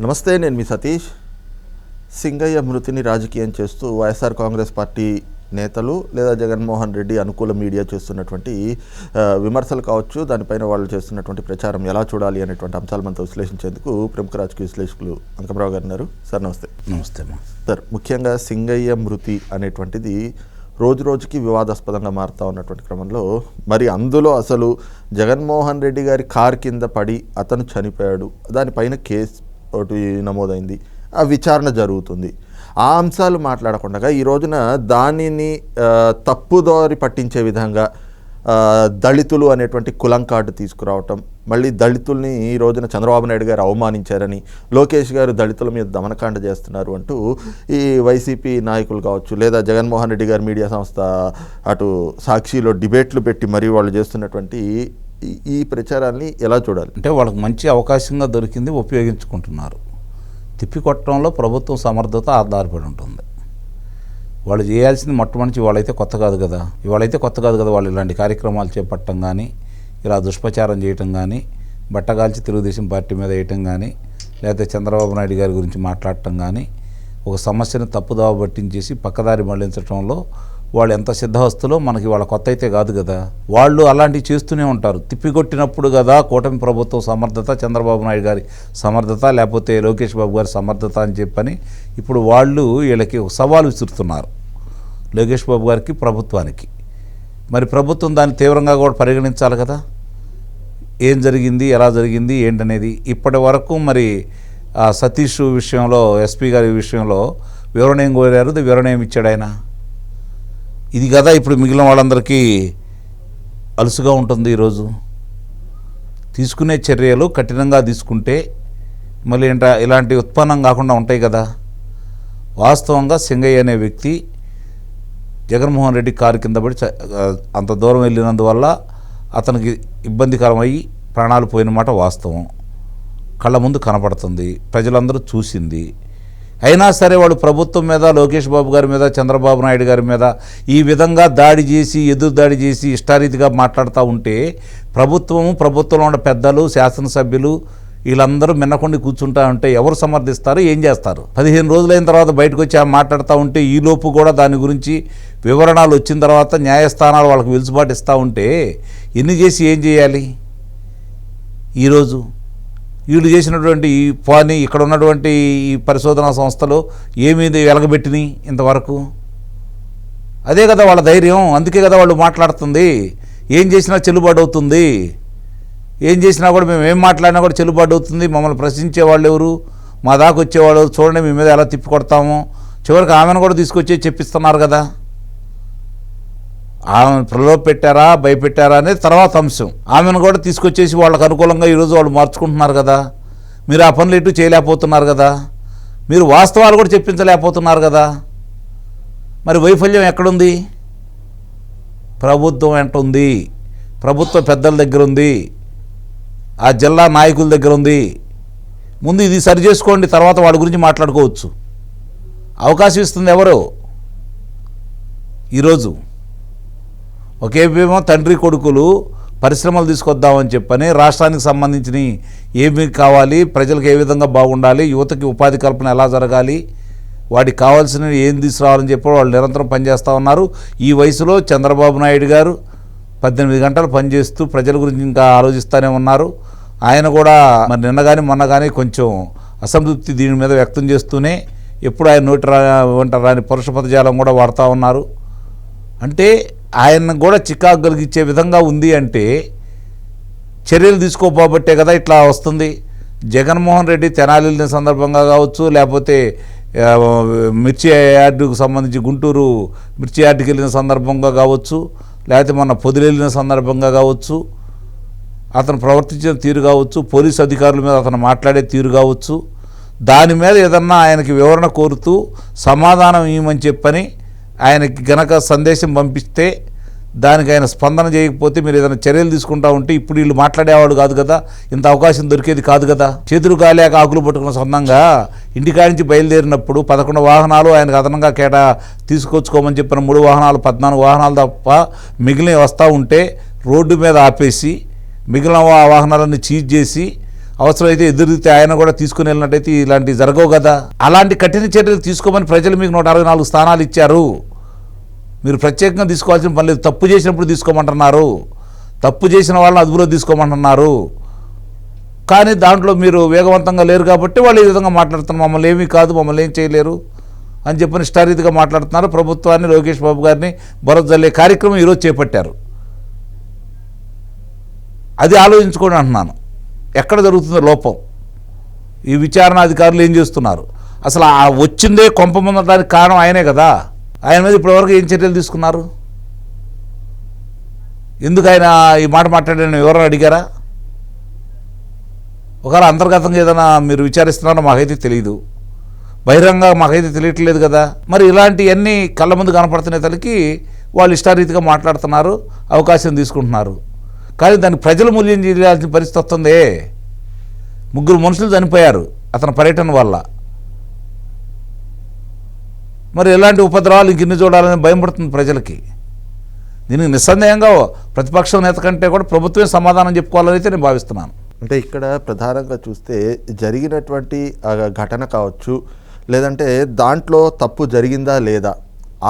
నమస్తే, నేను మీ సతీష్. సింగయ్య మృతిని రాజకీయం చేస్తూ వైఎస్ఆర్ కాంగ్రెస్ పార్టీ నేతలు లేదా జగన్మోహన్ రెడ్డి అనుకూల మీడియా చేస్తున్నటువంటి విమర్శలు కావచ్చు, దానిపైన వాళ్ళు చేస్తున్నటువంటి ప్రచారం ఎలా చూడాలి అనేటువంటి అంశాలు మనతో విశ్లేషించేందుకు ప్రముఖ రాజకీయ విశ్లేషకులు అంకమరావు గారు ఉన్నారు. సార్ నమస్తే. నమస్తే సార్, ముఖ్యంగా సింగయ్య మృతి అనేటువంటిది రోజు రోజుకి వివాదాస్పదంగా మారుతూ ఉన్నటువంటి క్రమంలో మరి అందులో అసలు జగన్మోహన్ రెడ్డి గారి కారు కింద పడి అతను చనిపోయాడు, దానిపైన కేసు ఒకటి నమోదైంది, ఆ విచారణ జరుగుతుంది. ఆ అంశాలు మాట్లాడకుండా ఈ రోజున దానిని తప్పుదోరి పట్టించే విధంగా దళితులు అనేటువంటి కులం కార్డు తీసుకురావటం, మళ్ళీ దళితుల్ని ఈ రోజున చంద్రబాబు నాయుడు గారు అవమానించారని, లోకేష్ గారు దళితుల మీద దమనకాండ చేస్తున్నారు అంటూ ఈ వైసీపీ నాయకులు కావచ్చు, లేదా జగన్మోహన్ రెడ్డి గారి మీడియా సంస్థ అటు సాక్షిలో డిబేట్లు పెట్టి మరి వాళ్ళు చేస్తున్నటువంటి ఈ ప్రచారాన్ని ఎలా చూడాలి? అంటే వాళ్ళకి మంచి అవకాశంగా దొరికింది, ఉపయోగించుకుంటున్నారు. తిప్పికొట్టడంలో ప్రభుత్వం సమర్థత ఆధారపడి ఉంటుంది. వాళ్ళు చేయాల్సింది మొట్టమొదటి వాళ్ళైతే కొత్త కాదు కదా, వాళ్ళు ఇలాంటి కార్యక్రమాలు చేపట్టడం కానీ, ఇలా దుష్ప్రచారం చేయటం కానీ, బట్టగాల్చి తెలుగుదేశం పార్టీ మీద వేయటం కానీ, లేకపోతే చంద్రబాబు నాయుడు గారి గురించి మాట్లాడటం కానీ, ఒక సమస్యను తప్పుదావ పట్టించేసి పక్కదారి మళ్లించడంలో వాళ్ళు ఎంత సిద్ధహస్తులో మనకి వాళ్ళ కొత్త అయితే కాదు కదా. వాళ్ళు అలాంటివి చేస్తూనే ఉంటారు. తిప్పికొట్టినప్పుడు కదా కూటమి ప్రభుత్వం సమర్థత, చంద్రబాబు నాయుడు గారి సమర్థత, లేకపోతే లోకేష్ బాబు గారి సమర్థత అని చెప్పని ఇప్పుడు వాళ్ళు వీళ్ళకి సవాలు విసురుతున్నారు, లోకేష్ బాబు గారికి, ప్రభుత్వానికి. మరి ప్రభుత్వం దాన్ని తీవ్రంగా కూడా పరిగణించాలి కదా. ఏం జరిగింది, ఎలా జరిగింది, ఏంటనేది. ఇప్పటి వరకు మరి సతీష్ విషయంలో, ఎస్పీ గారి విషయంలో వివరణ ఏం కోరారు, వివరణ ఏమి ఇచ్చాడు ఆయన? ఇది కదా ఇప్పుడు మిగిలిన వాళ్ళందరికీ అలుసుగా ఉంటుంది. ఈరోజు తీసుకునే చర్యలు కఠినంగా తీసుకుంటే మళ్ళీ ఇలాంటి ఉత్పన్నం కాకుండా ఉంటాయి కదా. వాస్తవంగా సింగయ్య అనే వ్యక్తి జగన్మోహన్ రెడ్డి కారు కింద పడి అంత దూరం వెళ్ళినందువల్ల అతనికి ఇబ్బందికరమయ్యి ప్రాణాలు పోయిన మాట వాస్తవం, కళ్ళ ముందు కనపడుతుంది, ప్రజలందరూ చూసింది. అయినా సరే వాళ్ళు ప్రభుత్వం మీద, లోకేష్ బాబు గారి మీద, చంద్రబాబు నాయుడు గారి మీద ఈ విధంగా దాడి చేసి, ఎదురు దాడి చేసి ఇష్టారీతిగా మాట్లాడుతూ ఉంటే ప్రభుత్వంలో ఉన్న పెద్దలు, శాసనసభ్యులు వీళ్ళందరూ మిన్నకొండి కూర్చుంటా ఉంటే ఎవరు సమర్థిస్తారు, ఏం చేస్తారు? 15 రోజులైన తర్వాత బయటకు వచ్చి మాట్లాడుతూ ఉంటే ఈలోపు కూడా దాని గురించి వివరణలు వచ్చిన తర్వాత న్యాయస్థానాలు వాళ్ళకి వెలుసుబాటు ఇస్తూ ఉంటే ఎన్ని చేసి ఏం చేయాలి? ఈరోజు వీళ్ళు చేసినటువంటి ఈ పని ఇక్కడ ఉన్నటువంటి ఈ పరిశోధనా సంస్థలు ఏమీ వెలగబెట్టినాయి ఇంతవరకు? అదే కదా వాళ్ళ ధైర్యం, అందుకే కదా వాళ్ళు మాట్లాడుతుంది. ఏం చేసినా చెల్లుబాటు అవుతుంది, ఏం చేసినా కూడా మేము ఏం మాట్లాడినా కూడా చెల్లుబాటు అవుతుంది. మమ్మల్ని ప్రశ్నించే వాళ్ళు ఎవరు, మా దాకా వచ్చేవాళ్ళు చూడండి మీ మీద ఎలా తిప్పి కొడతాము. చివరికి ఆమెను కూడా తీసుకొచ్చి చెప్పిస్తున్నారు కదా. ఆమెను ప్రలోభ పెట్టారా, భయపెట్టారా అనేది తర్వాత అంశం. ఆమెను కూడా తీసుకొచ్చేసి వాళ్ళకు అనుకూలంగా ఈరోజు వాళ్ళు మార్చుకుంటున్నారు కదా. మీరు ఆ పనులు ఎటు చేయలేకపోతున్నారు కదా, మీరు వాస్తవాలు కూడా చెప్పించలేకపోతున్నారు కదా. మరి వైఫల్యం ఎక్కడుంది? ప్రభుత్వం వెంట ఉంది, ప్రభుత్వ పెద్దల దగ్గర ఉంది, ఆ జిల్లా నాయకుల దగ్గర ఉంది. ముందు ఇది సరి చేసుకోండి, తర్వాత వాడి గురించి మాట్లాడుకోవచ్చు. అవకాశం ఇస్తుంది ఎవరు? ఈరోజు ఒకేమో తండ్రి కొడుకులు పరిశ్రమలు తీసుకొద్దామని చెప్పని, రాష్ట్రానికి సంబంధించిన ఏమి కావాలి, ప్రజలకు ఏ విధంగా బాగుండాలి, యువతకి ఉపాధి కల్పన ఎలా జరగాలి, వాటికి కావాల్సినవి ఏం తీసుకురావాలని చెప్పి వాళ్ళు నిరంతరం పనిచేస్తూ ఉన్నారు. ఈ వయసులో చంద్రబాబు నాయుడు గారు 18 గంటలు పనిచేస్తూ ప్రజల గురించి ఇంకా ఆలోచిస్తూనే ఉన్నారు. ఆయన కూడా మరి నిన్న కానీ మొన్న కానీ కొంచెం అసంతృప్తి దీని మీద వ్యక్తం చేస్తూనే ఎప్పుడు ఆయన నోటి రాని పరుష పదజాలం కూడా వాడుతూ ఉన్నారు. అంటే ఆయన కూడా చికాకు కలిగించే విధంగా ఉంది. అంటే చర్యలు తీసుకోబట్టే కదా ఇట్లా వస్తుంది. జగన్మోహన్ రెడ్డి తెనాలి వెళ్ళిన సందర్భంగా కావచ్చు, లేకపోతే మిర్చి యార్డుకు సంబంధించి గుంటూరు మిర్చి యార్డుకి వెళ్ళిన సందర్భంగా కావచ్చు, లేకపోతే మన పొదిలి వెళ్ళిన సందర్భంగా కావచ్చు, అతను ప్రవర్తించిన తీరు కావచ్చు, పోలీసు అధికారుల మీద అతను మాట్లాడే తీరు కావచ్చు, దాని మీద ఏదన్నా ఆయనకి వివరణ కోరుతూ సమాధానం ఇవ్వమని చెప్పని ఆయనకి గనక సందేశం పంపిస్తే, దానికి ఆయన స్పందన చేయకపోతే మీరు ఏదైనా చర్యలు తీసుకుంటా ఉంటే ఇప్పుడు వీళ్ళు మాట్లాడేవాడు కాదు కదా, ఇంత అవకాశం దొరికేది కాదు కదా. చేతులు కాలేక ఆకులు పట్టుకున్న సొంతంగా ఇంటికాడి నుంచి బయలుదేరినప్పుడు 11 వాహనాలు ఆయనకు అదనంగా తీసుకొచ్చుకోమని చెప్పిన 3 వాహనాలు 14 వాహనాలు తప్ప మిగిలిన వస్తూ ఉంటే రోడ్డు మీద ఆపేసి మిగిలిన వాహనాలన్నీ చీజ్ చేసి అవసరమైతే ఎదురుదితే ఆయన కూడా తీసుకుని వెళ్ళినట్టయితే ఇలాంటివి జరగవు కదా. అలాంటి కఠిన చర్యలు తీసుకోమని ప్రజలు మీకు 164 స్థానాలు ఇచ్చారు. మీరు ప్రత్యేకంగా తీసుకోవాల్సిన పని లేదు. తప్పు చేసినప్పుడు తీసుకోమంటున్నారు, తప్పు చేసిన వాళ్ళని అదుపులో తీసుకోమంటున్నారు. కానీ దాంట్లో మీరు వేగవంతంగా లేరు కాబట్టి వాళ్ళు ఈ విధంగా మాట్లాడుతున్నారు. మమ్మల్ని ఏమీ కాదు, మమ్మల్ని ఏం చేయలేరు అని చెప్పని ఇష్టారీతిగా మాట్లాడుతున్నారు. ప్రభుత్వాన్ని, లోకేష్ బాబు గారిని బురద జల్లే కార్యక్రమం ఈరోజు చేపట్టారు. అది ఆలోచించుకోండి అంటున్నాను. ఎక్కడ జరుగుతుందో లోపం, ఈ విచారణ అధికారులు ఏం చేస్తున్నారు, అసలు ఆ వచ్చిందే కొంప ముందడానికి కారణం ఆయనే కదా. ఆయన మీద ఇప్పటివరకు ఏం చర్యలు తీసుకున్నారు? ఎందుకు ఆయన ఈ మాట మాట్లాడారని ఎవరైనా అడిగారా? ఒకవేళ అంతర్గతంగా ఏదైనా మీరు విచారిస్తున్నారో మాకైతే తెలియదు, బహిరంగ మాకైతే తెలియట్లేదు కదా. మరి ఇలాంటివన్నీ కళ్ళ ముందు కనపడుతున్న తలకి వాళ్ళు ఇష్టారీతిగా మాట్లాడుతున్నారు, అవకాశం తీసుకుంటున్నారు. కానీ దానికి ప్రజలు మూల్యం చేయాల్సిన పరిస్థితి వస్తుంది. 3 మనుషులు చనిపోయారు అతని పర్యటన వల్ల. మరి ఎలాంటి ఉపద్రవాలు ఇంకిన్ని చూడాలని భయం పడుతుంది ప్రజలకి. దీనికి నిస్సందేహంగా ప్రతిపక్షం నేత కంటే కూడా ప్రభుత్వమే సమాధానం చెప్పుకోవాలని అయితే నేను భావిస్తున్నాను. అంటే ఇక్కడ ప్రధానంగా చూస్తే జరిగినటువంటి ఘటన కావచ్చు, లేదంటే దాంట్లో తప్పు జరిగిందా లేదా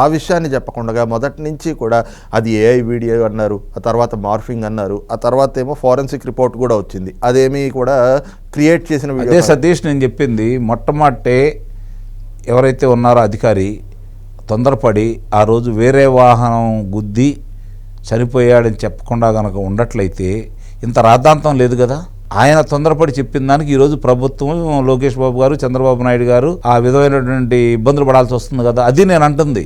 ఆ విషయాన్ని చెప్పకుండా మొదటి నుంచి కూడా అది ఏఐ వీడియో అన్నారు, ఆ తర్వాత మార్ఫింగ్ అన్నారు, ఆ తర్వాత ఏమో ఫోరెన్సిక్ రిపోర్ట్ కూడా వచ్చింది. అదేమీ కూడా క్రియేట్ చేసిన వీడియో. అదే సతీష్ నేను చెప్పింది, మొట్టమొదటే ఎవరైతే ఉన్నారో అధికారి తొందరపడి ఆ రోజు వేరే వాహనం గుద్ది చనిపోయాడని చెప్పకుండా కనుక ఉండట్లయితే ఇంత రాద్ధాంతం లేదు కదా. ఆయన తొందరపడి చెప్పిన దానికి ఈరోజు ప్రభుత్వం, లోకేష్ బాబు గారు, చంద్రబాబు నాయుడు గారు ఆ విధమైనటువంటి ఇబ్బందులు పడాల్సి వస్తుంది కదా. అది నేను అంటుంది.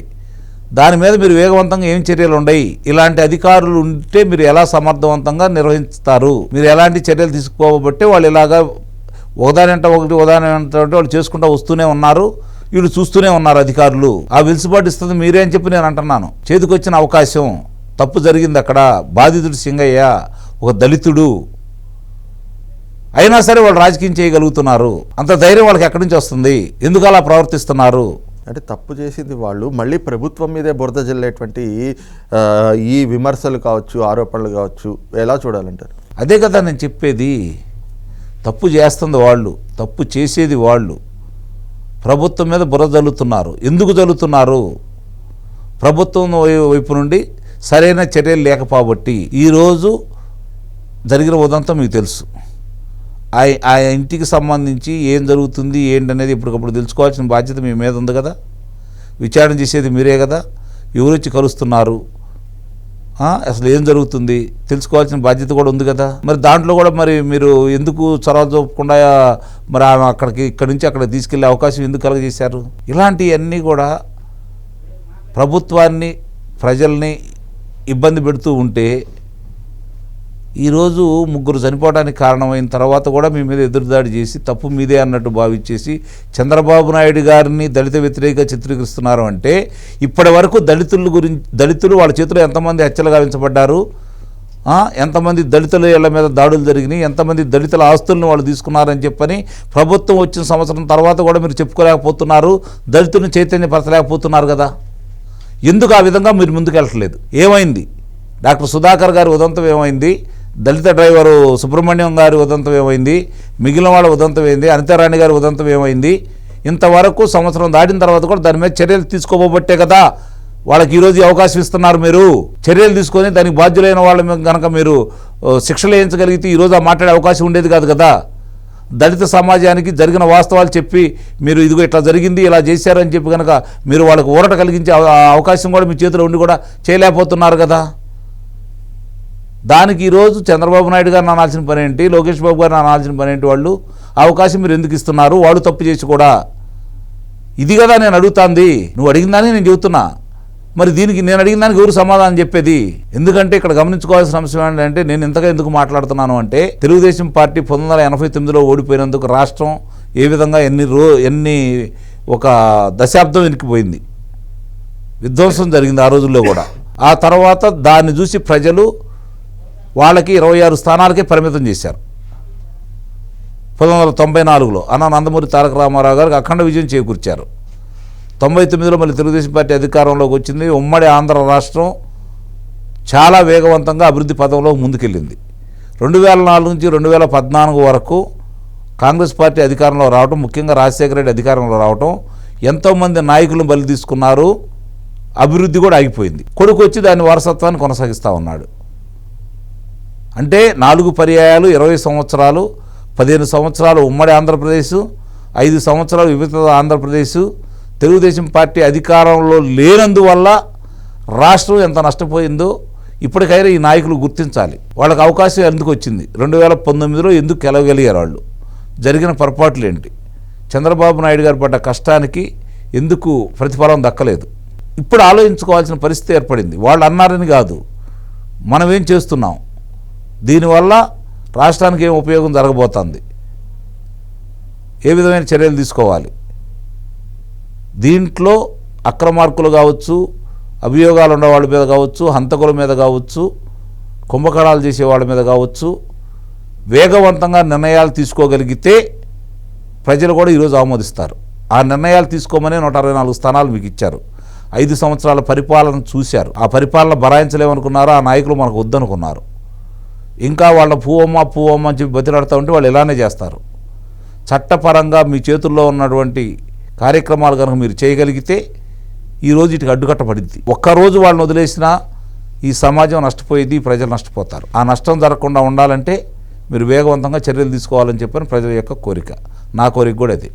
దాని మీద మీరు వేగవంతంగా ఏం చర్యలు ఉన్నాయి, ఇలాంటి అధికారులు ఉంటే మీరు ఎలా సమర్థవంతంగా నిర్వహిస్తారు, మీరు ఎలాంటి చర్యలు తీసుకోబట్టే వాళ్ళు ఇలాగా ఒకదానంట ఒకటి వాళ్ళు చేసుకుంటూ వస్తూనే ఉన్నారు, వీళ్ళు చూస్తూనే ఉన్నారు అధికారులు. ఆ వెలుసుబాటు ఇస్తుంది మీరే అని చెప్పి నేను అంటున్నాను. చేతికొచ్చిన అవకాశం, తప్పు జరిగింది అక్కడ, బాధితుడు సింగయ్య ఒక దళితుడు, అయినా సరే వాళ్ళు రాజకీయం చేయగలుగుతున్నారు. అంత ధైర్యం వాళ్ళకి ఎక్కడి నుంచి వస్తుంది? ఎందుకు అలా ప్రవర్తిస్తున్నారు? అంటే తప్పు చేసింది వాళ్ళు మళ్ళీ ప్రభుత్వం మీదే బురద జల్లేటువంటి ఈ విమర్శలు కావచ్చు, ఆరోపణలు కావచ్చు, ఎలా చూడాలంటారు? అదే కదా నేను చెప్పేది. తప్పు చేస్తుంది వాళ్ళు, తప్పు చేసేది వాళ్ళు. ప్రభుత్వం మీద బురద జల్లుతున్నారు. ఎందుకు జల్లుతున్నారు? ప్రభుత్వం వైపు నుండి సరైన చర్యలు లేకపోబట్టి. ఈరోజు జరిగిన ఉదంతం మీకు తెలుసు. ఆ ఇంటికి సంబంధించి ఏం జరుగుతుంది ఏంటనేది ఇప్పటికప్పుడు తెలుసుకోవాల్సిన బాధ్యత మీ మీద ఉంది కదా. విచారణ చేసేది మీరే కదా. ఎవరు వచ్చి కలుస్తున్నారు, అసలు ఏం జరుగుతుంది తెలుసుకోవాల్సిన బాధ్యత కూడా ఉంది కదా. మరి దాంట్లో కూడా మరి మీరు ఎందుకు చొరవ చూపకుండా మరి ఇక్కడి నుంచి అక్కడ తీసుకెళ్లే అవకాశం ఎందుకు కలగజేశారు? ఇలాంటివన్నీ కూడా ప్రభుత్వాన్ని, ప్రజల్ని ఇబ్బంది పెడుతూ ఉంటే ఈరోజు 3 చనిపోవడానికి కారణమైన తర్వాత కూడా మీ మీద ఎదురుదాడి చేసి తప్పు మీదే అన్నట్టు భావించేసి చంద్రబాబు నాయుడు గారిని దళిత వ్యతిరేకంగా చిత్రీకరిస్తున్నారు. అంటే ఇప్పటి వరకు దళితులు వాళ్ళ చేతిలో ఎంతమంది హత్యలు గావించబడ్డారు, ఎంతమంది దళితుల ఇళ్ల మీద దాడులు జరిగినాయి, ఎంతమంది దళితుల ఆస్తులను వాళ్ళు తీసుకున్నారని చెప్పని ప్రభుత్వం వచ్చిన సంవత్సరం తర్వాత కూడా మీరు చెప్పుకోలేకపోతున్నారు, దళితులను చైతన్యపరచలేకపోతున్నారు కదా. ఎందుకు ఆ విధంగా మీరు ముందుకెళ్ళట్లేదు? ఏమైంది? డాక్టర్ సుధాకర్ గారి ఉదంతం ఏమైంది? దళిత డ్రైవరు సుబ్రహ్మణ్యం గారి ఉదంతం ఏమైంది? మిగిలిన వాళ్ళ ఉదంతం ఏంది? అనితారాణి గారి ఉదంతం ఏమైంది? ఇంతవరకు సంవత్సరం దాటిన తర్వాత కూడా దాని మీద చర్యలు తీసుకోబట్టే కదా వాళ్ళకి ఈరోజు అవకాశం ఇస్తున్నారు. మీరు చర్యలు తీసుకొని దానికి బాధ్యులైన వాళ్ళ మీద కనుక మీరు శిక్షలు వేయించగలిగితే ఈరోజు ఆ మాట్లాడే అవకాశం ఉండేది కాదు కదా. దళిత సమాజానికి జరిగిన వాస్తవాలు చెప్పి మీరు ఇదిగో ఇట్లా జరిగింది, ఇలా చేశారని చెప్పి కనుక మీరు వాళ్ళకు ఊరట కలిగించే అవకాశం కూడా మీ చేతిలో ఉండి కూడా చేయలేకపోతున్నారు కదా. దానికి ఈరోజు చంద్రబాబు నాయుడు గారు అనాల్సిన పని ఏంటి, లోకేష్ బాబు గారు అనాల్సిన పని ఏంటి? వాళ్ళు అవకాశం మీరు ఎందుకు ఇస్తున్నారు? వాళ్ళు తప్పు చేసి కూడా. ఇది కదా నేను అడుగుతాంది. నువ్వు అడిగిన దాన్ని నేను చెబుతున్నా. మరి దీనికి నేను అడిగిన దానికి ఎవరు సమాధానం చెప్పేది? ఎందుకంటే ఇక్కడ గమనించుకోవాల్సిన అంశం ఏంటంటే, నేను ఇంతగా ఎందుకు మాట్లాడుతున్నాను అంటే, తెలుగుదేశం పార్టీ 1989లో ఓడిపోయినందుకు రాష్ట్రం ఏ విధంగా ఎన్ని ఒక దశాబ్దం వెనక్కిపోయింది, విధ్వంసం జరిగింది ఆ రోజుల్లో కూడా. ఆ తర్వాత దాన్ని చూసి ప్రజలు వాళ్ళకి 26 స్థానాలకే పరిమితం చేశారు. 1994లో నందమూరి తారక రామారావు గారికి అఖండ విజయం చేకూర్చారు. 99లో మళ్ళీ తెలుగుదేశం పార్టీ అధికారంలోకి వచ్చింది. ఉమ్మడి ఆంధ్ర రాష్ట్రం చాలా వేగవంతంగా అభివృద్ధి పథంలో ముందుకెళ్ళింది. 2004 నుంచి 2014 వరకు కాంగ్రెస్ పార్టీ అధికారంలో రావటం, ముఖ్యంగా రాజశేఖర రెడ్డి అధికారంలో రావటం, ఎంతోమంది నాయకులను బలి తీసుకున్నారు, అభివృద్ధి కూడా ఆగిపోయింది. కొడుకు వచ్చి దాని వారసత్వాన్ని కొనసాగిస్తూ ఉన్నాడు. అంటే 4 పర్యాయాలు 20 సంవత్సరాలు, 15 సంవత్సరాలు ఉమ్మడి ఆంధ్రప్రదేశ్, 5 సంవత్సరాలు విభజిత ఆంధ్రప్రదేశ్, తెలుగుదేశం పార్టీ అధికారంలో లేనందువల్ల రాష్ట్రం ఎంత నష్టపోయిందో ఇప్పటికైనా ఈ నాయకులు గుర్తించాలి. వాళ్ళకి అవకాశం ఎందుకు వచ్చింది, 2019లో ఎందుకు గెలవగలిగారు, వాళ్ళు జరిగిన పొరపాట్లు ఏంటి, చంద్రబాబు నాయుడు గారు పడ్డ కష్టానికి ఎందుకు ప్రతిఫలం దక్కలేదు, ఇప్పుడు ఆలోచించుకోవాల్సిన పరిస్థితి ఏర్పడింది. వాళ్ళు అన్నారని కాదు, మనం ఏం చేస్తున్నాం, దీనివల్ల రాష్ట్రానికి ఏం ఉపయోగం జరగబోతుంది, ఏ విధమైన చర్యలు తీసుకోవాలి, దీంట్లో అక్రమార్కులు కావచ్చు, అభియోగాలు ఉన్న వాళ్ళ మీద కావచ్చు, హంతకుల మీద కావచ్చు, కుంభకణాలు చేసే వాళ్ళ మీద కావచ్చు, వేగవంతంగా నిర్ణయాలు తీసుకోగలిగితే ప్రజలు కూడా ఈరోజు ఆమోదిస్తారు. ఆ నిర్ణయాలు తీసుకోమని 164 స్థానాలు మీకు ఇచ్చారు. 5 సంవత్సరాల పరిపాలన చూశారు. ఆ పరిపాలన భరాయించలేమనుకున్నారు, ఆ నాయకులు మనకు వద్దనుకున్నారు. ఇంకా వాళ్ళ పూవమ్మ అని చెప్పి బతిలాడుతూ ఉంటే వాళ్ళు ఇలానే చేస్తారు. చట్టపరంగా మీ చేతుల్లో ఉన్నటువంటి కార్యక్రమాలు కనుక మీరు చేయగలిగితే ఈరోజు ఇటుకు అడ్డుకట్టబడింది. ఒక్కరోజు వాళ్ళని వదిలేసినా ఈ సమాజం నష్టపోయేది, ప్రజలు నష్టపోతారు. ఆ నష్టం జరగకుండా ఉండాలంటే మీరు వేగవంతంగా చర్యలు తీసుకోవాలని చెప్పని ప్రజల యొక్క కోరిక, నా కోరిక కూడా అది.